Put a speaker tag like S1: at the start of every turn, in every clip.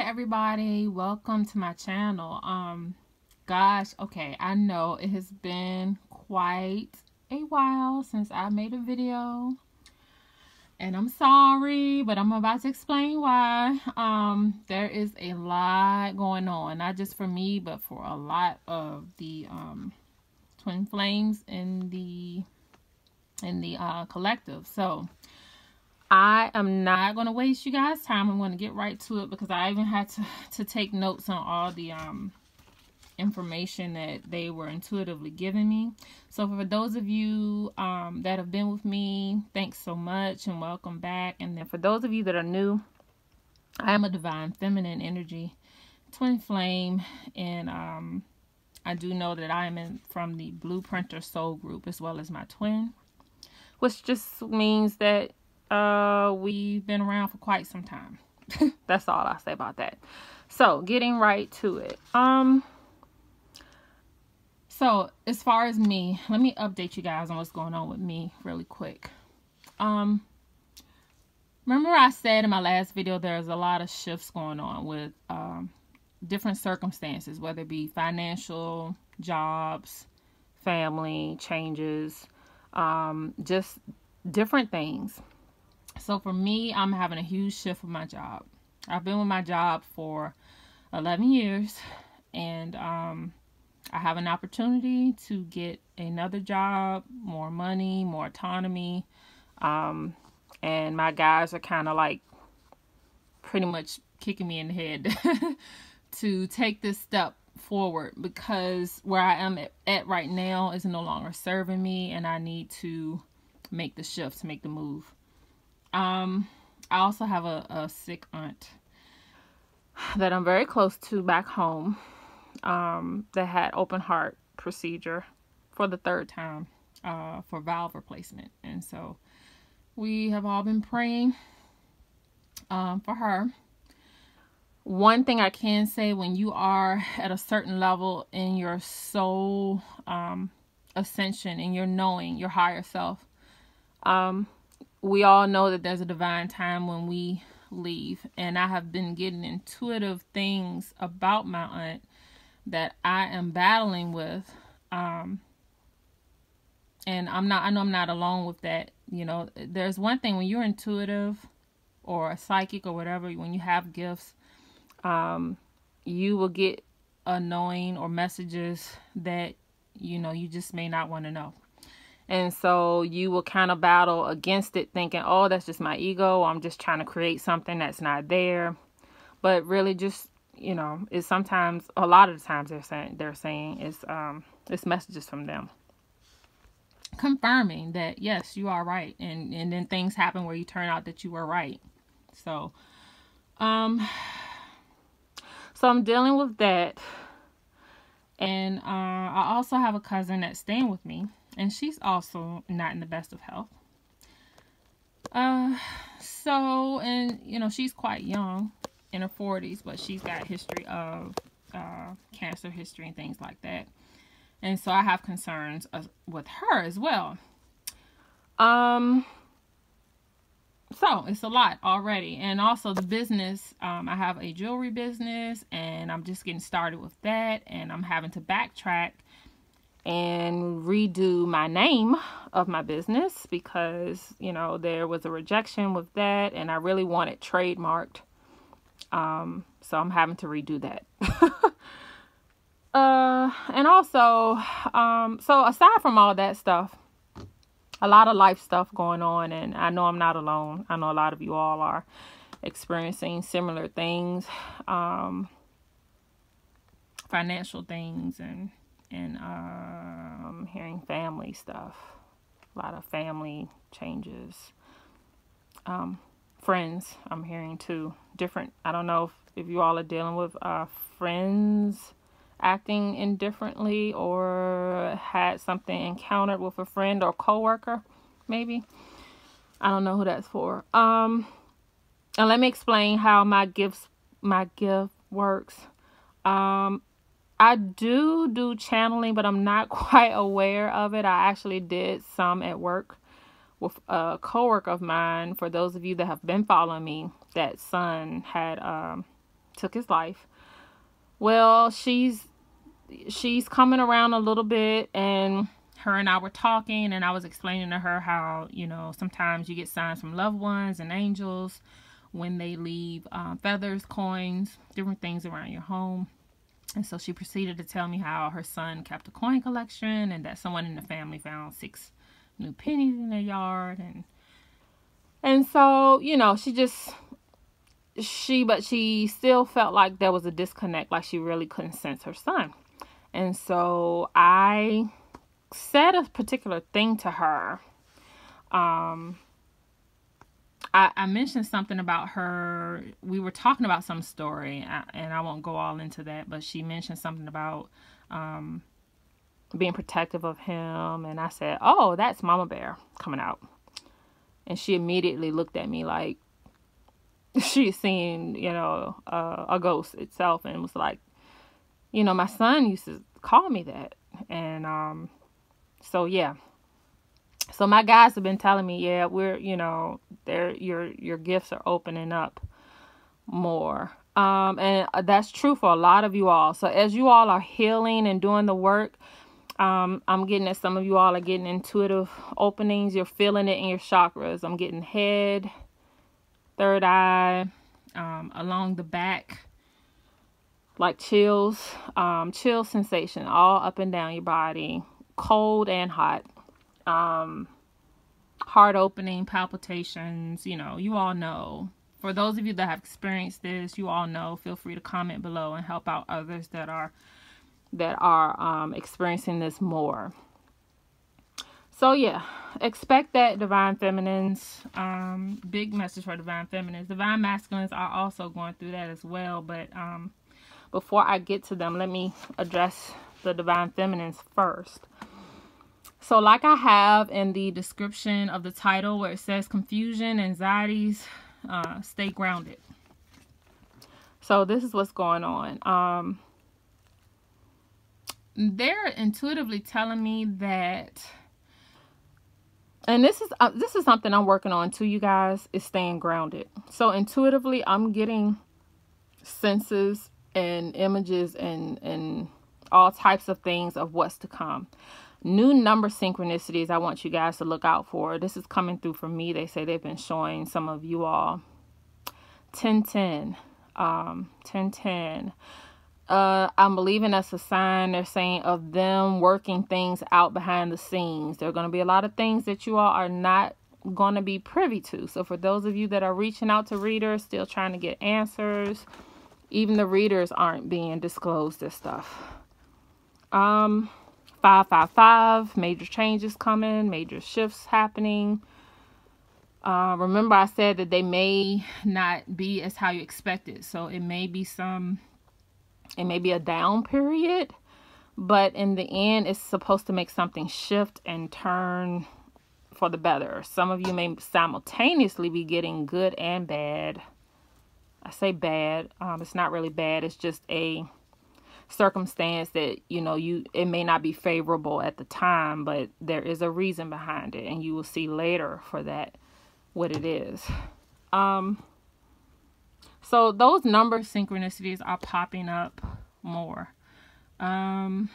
S1: everybody, welcome to my channel. Gosh, okay, I know it has been quite a while since I made a video, and I'm sorry, but I'm about to explain why. There is a lot going on, not just for me, but for a lot of the twin flames in the collective. So I am not going to waste you guys' time. I'm going to get right to it because I even had to take notes on all the information that they were intuitively giving me. So for those of you that have been with me, thanks so much and welcome back. And then for those of you that are new, I am a divine feminine energy twin flame, and I do know that I am from the Blueprinter Soul group as well as my twin, which just means that we've been around for quite some time. That's all I'll say about that. So getting right to it. So as far as me, let me update you guys on what's going on with me really quick. Remember I said in my last video, there's a lot of shifts going on with different circumstances, whether it be financial, jobs, family, changes, just different things. So for me, I'm having a huge shift with my job. I've been with my job for 11 years, and I have an opportunity to get another job, more money, more autonomy. And my guys are kind of like pretty much kicking me in the head to take this step forward, because where I am at right now is no longer serving me, and I need to make the shift, to make the move. I also have a sick aunt that I'm very close to back home, that had open heart procedure for the third time, for valve replacement. And so we have all been praying for her. One thing I can say, when you are at a certain level in your soul ascension, in your knowing, your higher self, we all know that there's a divine time when we leave. And I have been getting intuitive things about my aunt that I am battling with. And I know I'm not alone with that. You know, there's one thing when you're intuitive or a psychic or whatever, when you have gifts, you will get a knowing or messages that, you know, you just may not want to know. And so you will kind of battle against it, thinking, oh, that's just my ego. I'm just trying to create something that's not there. But really just, you know, it's sometimes, a lot of the times they're saying it's messages from them confirming that, yes, you are right. And then things happen where you turn out that you were right. So, so I'm dealing with that. And I also have a cousin that's staying with me, and she's also not in the best of health. So, and you know, she's quite young, in her 40s, but she's got history of cancer history and things like that. And so I have concerns with her as well. So it's a lot already. And also the business, I have a jewelry business, and I'm just getting started with that, and I'm having to backtrack and redo my name of my business because, you know, there was a rejection with that, and I really want it trademarked. So I'm having to redo that. And also, so aside from all that stuff, a lot of life stuff going on, and I know I'm not alone. I know a lot of you all are experiencing similar things, financial things, and I'm hearing family stuff, a lot of family changes, friends I'm hearing too, different. I don't know if you all are dealing with friends acting indifferently, or had something encountered with a friend or coworker, maybe. I don't know who that's for. And let me explain how my gift works. I do channeling, but I'm not quite aware of it. I actually did some at work with a coworker of mine. For those of you that have been following me, that son had took his life. Well, she's coming around a little bit, and her and I were talking, and I was explaining to her how, you know, sometimes you get signs from loved ones and angels when they leave feathers, coins, different things around your home. And so she proceeded to tell me how her son kept a coin collection, and that someone in the family found 6 new pennies in their yard. And so, you know, but she still felt like there was a disconnect, like she really couldn't sense her son. And so I said a particular thing to her. I mentioned something about her. We were talking about some story, and I won't go all into that, but she mentioned something about being protective of him. And I said, oh, that's Mama Bear coming out. And she immediately looked at me like she had seen, you know, a ghost itself, and was like, you know, my son used to call me that. And so, yeah. So my guys have been telling me, yeah, we're, you know, your gifts are opening up more. And that's true for a lot of you all. So as you all are healing and doing the work, I'm getting that some of you all are getting intuitive openings. You're feeling it in your chakras. I'm getting head, third eye, along the back, like chills, chill sensation all up and down your body, cold and hot. Heart opening, palpitations, you know, you all know. For those of you that have experienced this, you all know. Feel free to comment below and help out others that are experiencing this more. So yeah, expect that, Divine Feminines. Big message for Divine Feminines. Divine Masculines are also going through that as well. But before I get to them, let me address the Divine Feminines first. So like I have in the description of the title where it says confusion, anxieties, stay grounded. So this is what's going on. They're intuitively telling me that, and this is something I'm working on too, you guys, is staying grounded. So intuitively, I'm getting senses and images and all types of things of what's to come. New number synchronicities I want you guys to look out for. This is coming through for me. They say they've been showing some of you all 1010, 1010. I'm believing that's a sign, they're saying, of them working things out behind the scenes. There are going to be a lot of things that you all are not going to be privy to. So for those of you that are reaching out to readers, still trying to get answers, even the readers aren't being disclosed this stuff. 555, major changes coming, major shifts happening. Remember I said that they may not be as how you expected. So it may be a down period, but in the end, it's supposed to make something shift and turn for the better. Some of you may simultaneously be getting good and bad. I say bad. It's not really bad. It's just a circumstance that, you know, it may not be favorable at the time, but there is a reason behind it, and you will see later for that what it is. So those number synchronicities are popping up more. Yeah,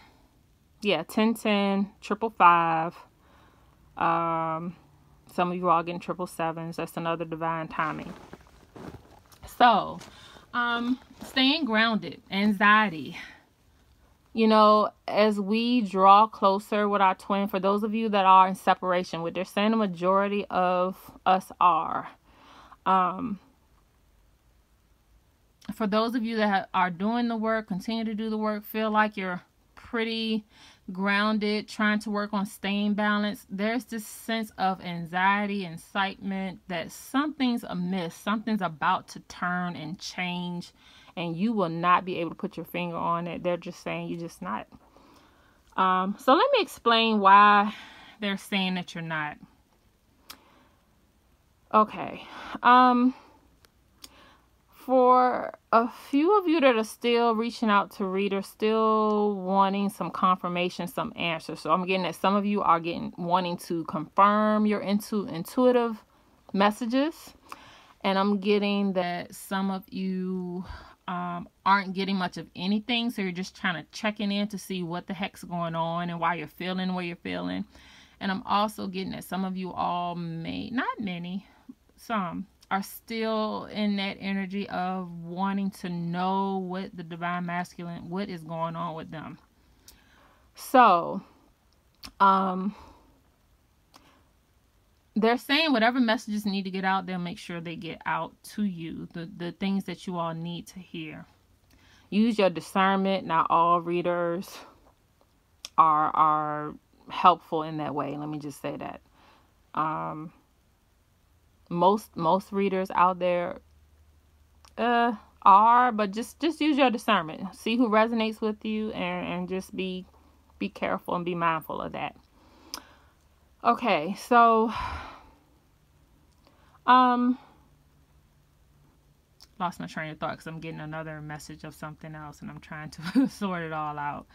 S1: 1010, 555. Some of you all getting 777s. That's another divine timing. So, staying grounded, anxiety. You know, as we draw closer with our twin, for those of you that are in separation, what they're saying the majority of us are. For those of you that are doing the work, continue to do the work, feel like you're pretty grounded, trying to work on staying balanced, there's this sense of anxiety, excitement that something's amiss, something's about to turn and change, and you will not be able to put your finger on it. They're just saying you're just not. So let me explain why they're saying that you're not. Okay. For a few of you that are still reaching out to readers, still wanting some confirmation, some answers. So I'm getting that some of you are wanting to confirm your intuitive messages. And I'm getting that some of you aren't getting much of anything. So you're just trying to checking in to see what the heck's going on and why you're feeling the way you're feeling. And I'm also getting that some of you all not many, some are still in that energy of wanting to know what the divine masculine, what is going on with them. So, they're saying whatever messages need to get out, they'll make sure they get out to you. The things that you all need to hear. Use your discernment. Not all readers are helpful in that way. Let me just say that. Most readers out there are, but just use your discernment. See who resonates with you, and just be careful and be mindful of that. Okay, so lost my train of thought because I'm getting another message of something else and I'm trying to sort it all out.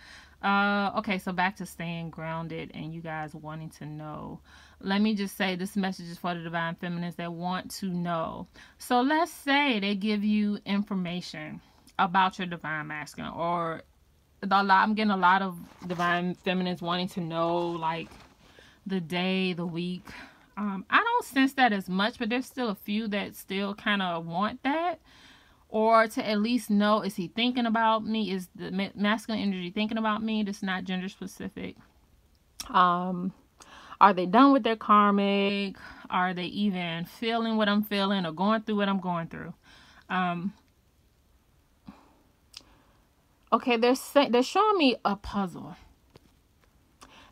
S1: Okay, so back to staying grounded and you guys wanting to know. Let me just say this message is for the divine feminines that want to know. So let's say they give you information about your divine masculine, or I'm getting a lot of divine feminines wanting to know like the day, the week. I don't sense that as much, but there's still a few that still kind of want that. Or to at least know, is he thinking about me? Is the masculine energy thinking about me? That's not gender specific. Are they done with their karmic? Are they even feeling what I'm feeling or going through what I'm going through? Okay, they're showing me a puzzle.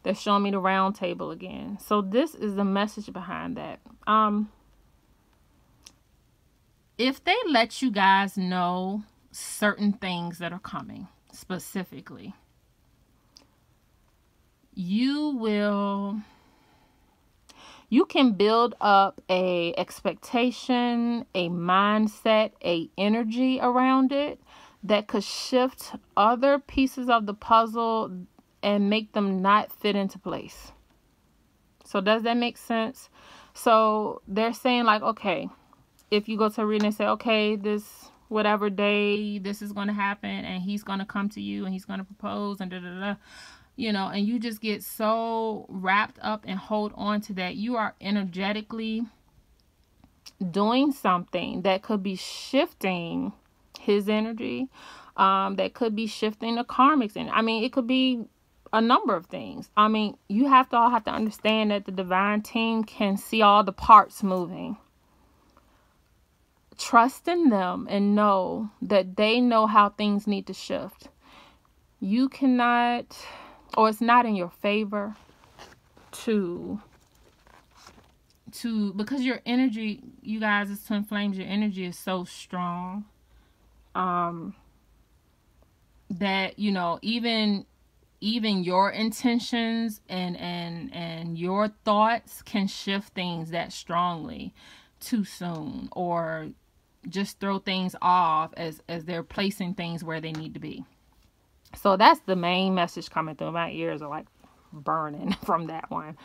S1: They're showing me the round table again. So this is the message behind that. If they let you guys know certain things that are coming specifically, you can build up a expectation, a mindset, a energy around it that could shift other pieces of the puzzle and make them not fit into place. So does that make sense? So they're saying like, okay, if you go to a reading and say, okay, this whatever day this is going to happen and he's going to come to you and he's going to propose and and you just get so wrapped up and hold on to that, you are energetically doing something that could be shifting his energy, that could be shifting the karmics. And I mean, it could be a number of things. I mean, you all have to understand that the divine team can see all the parts moving. Trust in them and know that they know how things need to shift. You cannot, or it's not in your favor because your energy, you guys, as twin flames, your energy is so strong that even your intentions and your thoughts can shift things that strongly too soon, or just throw things off as they're placing things where they need to be. So that's the main message coming through. My ears are like burning from that one.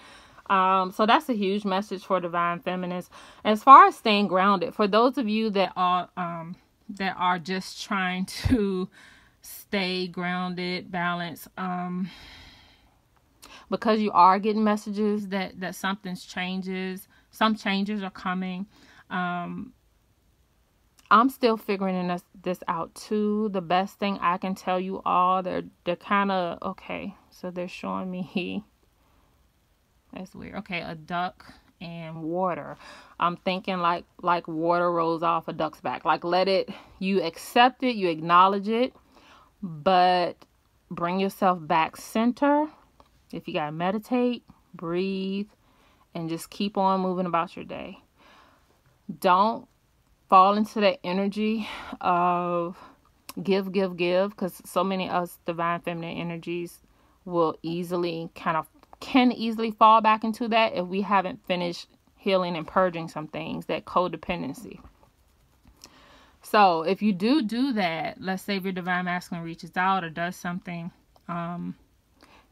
S1: So that's a huge message for divine feminines. As far as staying grounded, for those of you that are just trying to stay grounded, balanced, because you are getting messages that some changes are coming. I'm still figuring this out too. The best thing I can tell you all, they're kind of, okay, so they're showing me, that's weird. Okay, a duck and water. I'm thinking like water rolls off a duck's back. Like you accept it, you acknowledge it, but bring yourself back center. If you gotta meditate, breathe, and just keep on moving about your day. Don't fall into that energy of give, because so many of us divine feminine energies can easily fall back into that if we haven't finished healing and purging some things, that codependency. So if you do that, let's say if your divine masculine reaches out or does something,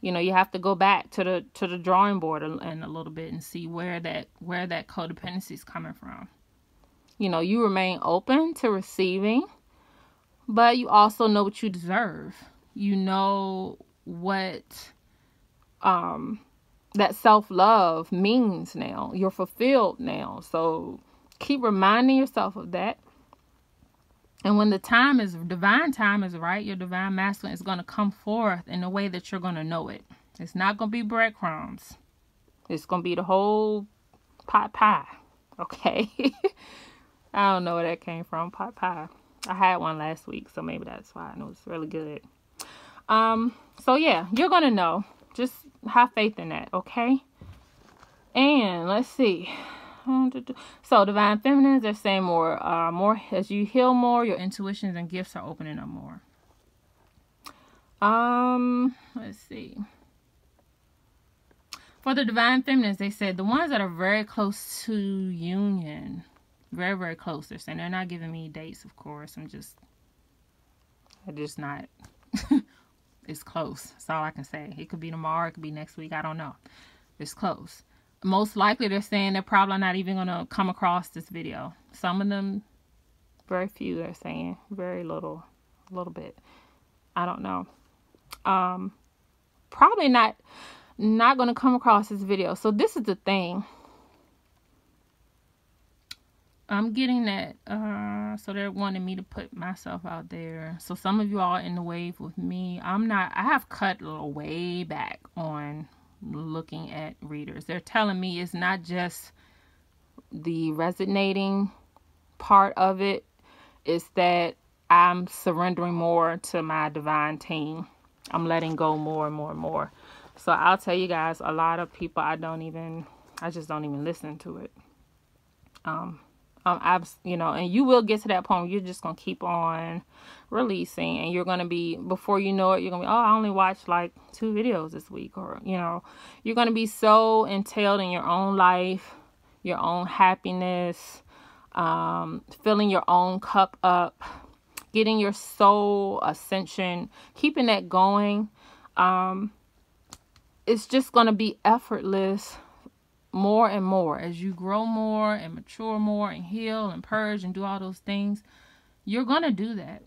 S1: you have to go back to the drawing board and a little bit and see where that codependency is coming from. You remain open to receiving, but you also know what you deserve. You know what that self-love means now. You're fulfilled now. So keep reminding yourself of that. And when the divine time is right, your divine masculine is going to come forth in a way that you're going to know it. It's not going to be breadcrumbs. It's going to be the whole pot pie. Okay? I don't know where that came from, pot pie. I had one last week, so maybe that's why. I know it's really good. So yeah, you're going to know. Just have faith in that, okay? And let's see. So divine feminines, they're saying more as you heal more, your intuitions and gifts are opening up more. Let's see. For the divine feminines, they said the ones that are very close to union, very, very close. They're saying, they're not giving me dates, of course. I'm just not. It's close. That's all I can say. It could be tomorrow. It could be next week. I don't know. It's close. Most likely, they're saying they're probably not even going to come across this video. Some of them, very few, they're saying. Very little, a little bit. I don't know. Probably not going to come across this video. So this is the thing. I'm getting that, so they're wanting me to put myself out there. So some of you all in the wave with me. I have cut a little way back on looking at readers. They're telling me it's not just the resonating part of it. It's that I'm surrendering more to my divine team. I'm letting go more and more and more. So I'll tell you guys, a lot of people, I just don't even listen to it. And you will get to that point where you're just going to keep on releasing, and you're going to be, before you know it, you're going to be, I only watched like 2 videos this week, or, you're going to be so entailed in your own life, your own happiness, filling your own cup up, getting your soul ascension, keeping that going. It's just going to be effortless. More and more as you grow more and mature more and heal and purge and do all those things, you're gonna do that.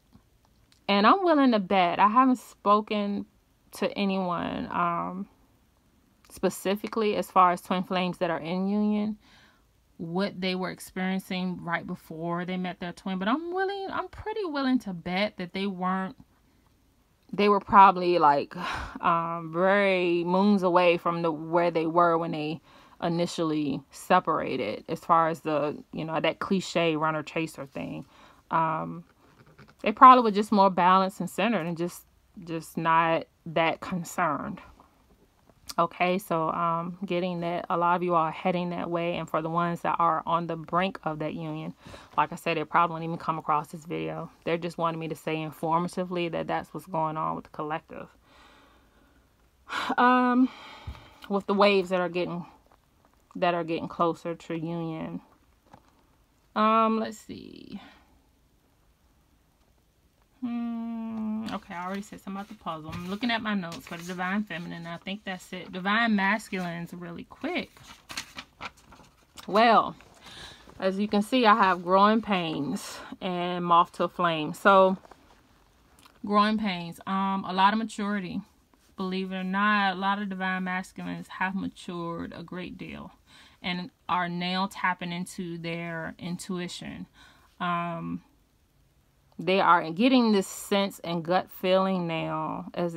S1: And I'm willing to bet, I haven't spoken to anyone specifically as far as twin flames that are in union, what they were experiencing right before they met their twin, but I'm pretty willing to bet that they were probably like very moons away from where they were when they initially separated, as far as the, that cliche runner chaser thing. They probably were just more balanced and centered and just not that concerned. Okay, so getting that a lot of you are heading that way, and for the ones that are on the brink of that union, like I said, they probably won't even come across this video. They're just wanting me to say informatively that that's what's going on with the collective. With the waves that are getting closer to union. Let's see. Okay, I already said something about the puzzle. I'm looking at my notes for the divine feminine. I think that's it. Divine masculines really quick. Well, as you can see, I have growing pains and moth to flame. So, growing pains. A lot of maturity. Believe it or not, a lot of divine masculines have matured a great deal and are now tapping into their intuition. They are getting this sense and gut feeling now as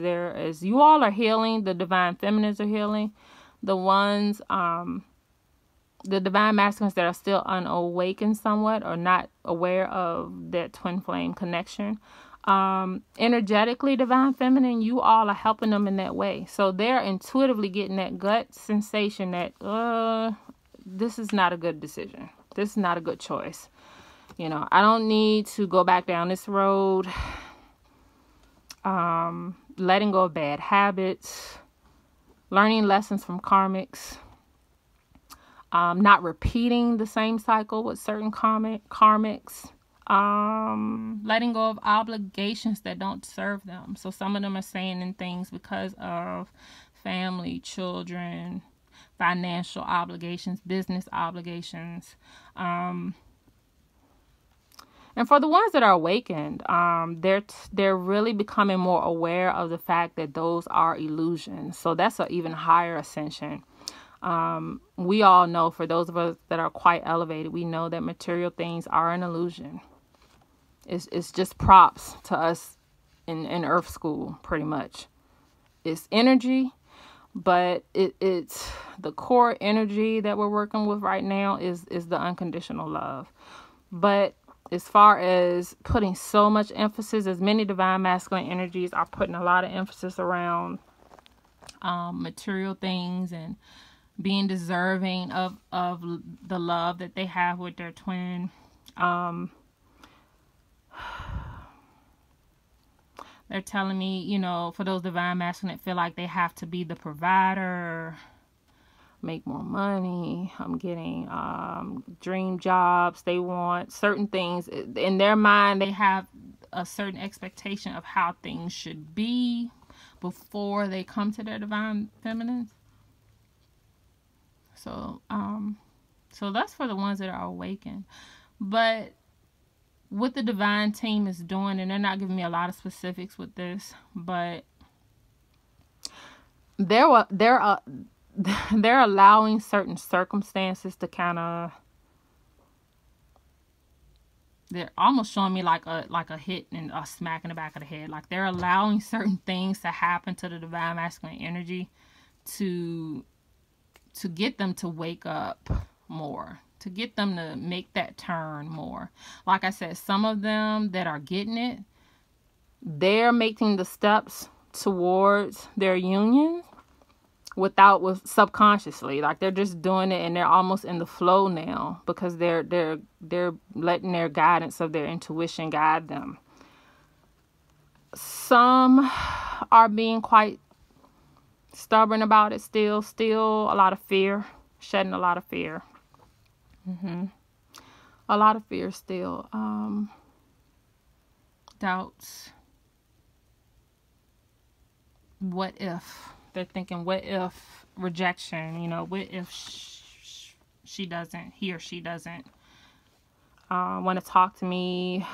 S1: you all are healing. The divine feminines are healing. The ones, the divine masculines that are still unawakened somewhat or not aware of that twin flame connection. Energetically, divine feminine, you all are helping them in that way. So they're intuitively getting that gut sensation that, this is not a good decision. This is not a good choice. I don't need to go back down this road. Letting go of bad habits, learning lessons from karmics, not repeating the same cycle with certain karmics, letting go of obligations that don't serve them. So some of them are saying in things because of family, children, financial obligations, business obligations. And for the ones that are awakened, they're really becoming more aware of the fact that those are illusions. So that's an even higher ascension. We all know, for those of us that are quite elevated, we know that material things are an illusion. It's just props to us in Earth School, pretty much. It's energy, but it's the core energy that we're working with right now is the unconditional love. But as far as putting so much emphasis, as many divine masculine energies are putting a lot of emphasis around material things and being deserving of the love that they have with their twin. They're telling me, you know, for those divine masculine that feel like they have to be the provider, make more money. I'm getting dream jobs. They want certain things in their mind. They have a certain expectation of how things should be before they come to their divine feminines. So that's for the ones that are awakened. But what the divine team is doing, and they're not giving me a lot of specifics with this, but they're allowing certain circumstances to kind of, they're almost showing me like a hit and a smack in the back of the head. Like they're allowing certain things to happen to the divine masculine energy to get them to wake up more, to get them to make that turn more. Like I said, some of them that are getting it, they're making the steps towards their union with subconsciously. Like they're just doing it and they're almost in the flow now because they're letting their guidance of their intuition guide them. Some are being quite stubborn about it still a lot of fear, shedding a lot of fear. A lot of fear still. Doubts. What if? They're thinking, what if rejection? You know, what if he or she doesn't want to talk to me?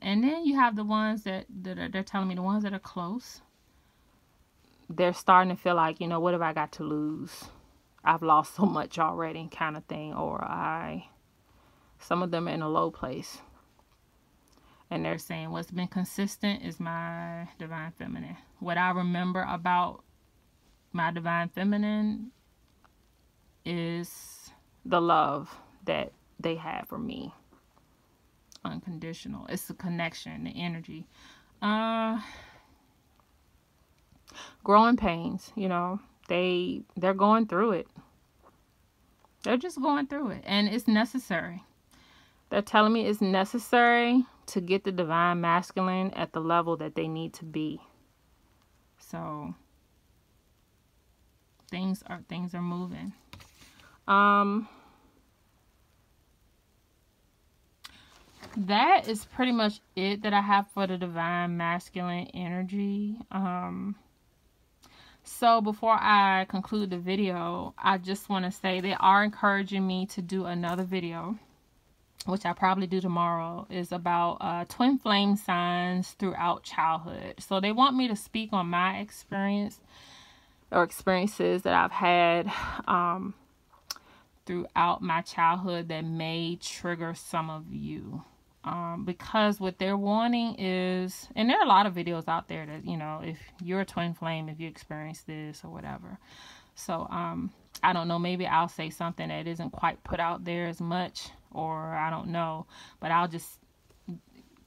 S1: And then you have the ones that they're telling me, the ones that are close. They're starting to feel like, you know, what have I got to lose? I've lost so much already, kind of thing. Or some of them are in a low place. And they're saying what's been consistent is my divine feminine. What I remember about my divine feminine is the love that they have for me. Unconditional. It's the connection, the energy. Growing pains, you know, they're going through it. They're just going through it, and it's necessary. They're telling me it's necessary to get the divine masculine at the level that they need to be. So things are moving. That is pretty much it that I have for the divine masculine energy. So before I conclude the video, I just want to say they are encouraging me to do another video, which I'll probably do tomorrow, is about twin flame signs throughout childhood. So they want me to speak on my experience or experiences that I've had throughout my childhood that may trigger some of you. Because what they're wanting is, and there are a lot of videos out there that, you know, if you're a twin flame, if you experience this or whatever. So, I don't know, maybe I'll say something that isn't quite put out there as much, or I don't know, but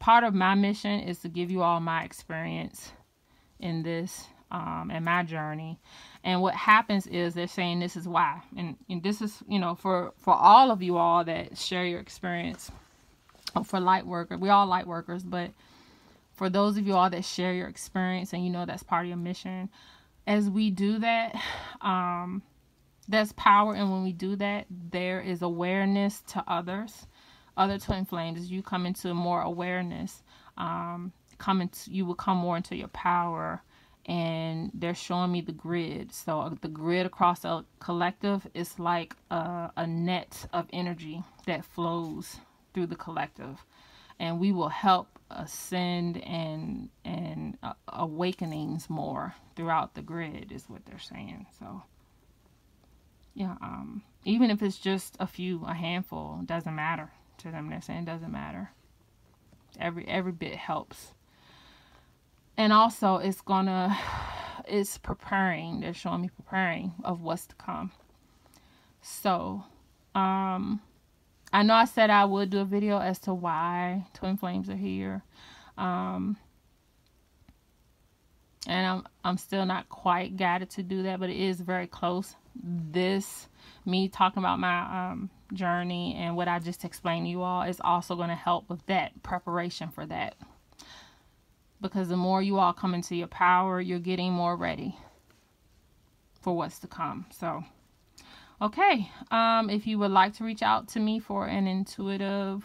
S1: part of my mission is to give you all my experience in this, and my journey. And what happens is they're saying this is why, and this is, you know, for all of you all that share your experience. For light workers, we all light workers, but for those of you all that share your experience and you know that's part of your mission, as we do that, there's power, and when we do that, there is awareness to other twin flames. As you come into more awareness, you will come more into your power, and they're showing me the grid. So the grid across the collective is like a net of energy that flows through the collective, and we will help ascend and awakenings more throughout the grid is what they're saying. So yeah, even if it's just a handful, doesn't matter to them. They're saying it doesn't matter. Every bit helps. And also it's preparing. They're showing me preparing of what's to come. So I know I said I would do a video as to why twin flames are here. And I'm still not quite guided to do that, but it is very close. Me talking about my journey and what I just explained to you all is also going to help with that preparation for that. Because the more you all come into your power, you're getting more ready for what's to come. So, okay. If you would like to reach out to me for an intuitive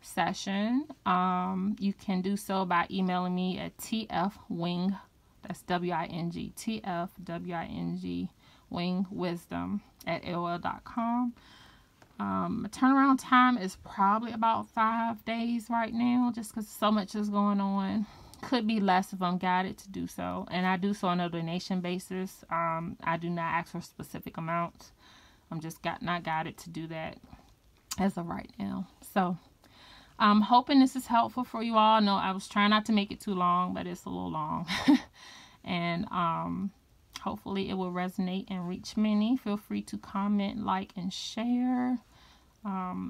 S1: session, you can do so by emailing me at tfwing, that's W-I-N-G, tfwing wingwisdom at AOL.com. Turnaround time is probably about 5 days right now, just because so much is going on. Could be less if I'm guided to do so, and I do so on a donation basis. I do not ask for specific amounts. I'm just not guided to do that as of right now. So I'm hoping this is helpful for you all. No, I was trying not to make it too long, but it's a little long. And hopefully it will resonate and reach many. Feel free to comment, like, and share.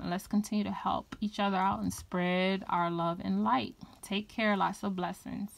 S1: Let's continue to help each other out and spread our love and light. Take care. Lots of blessings.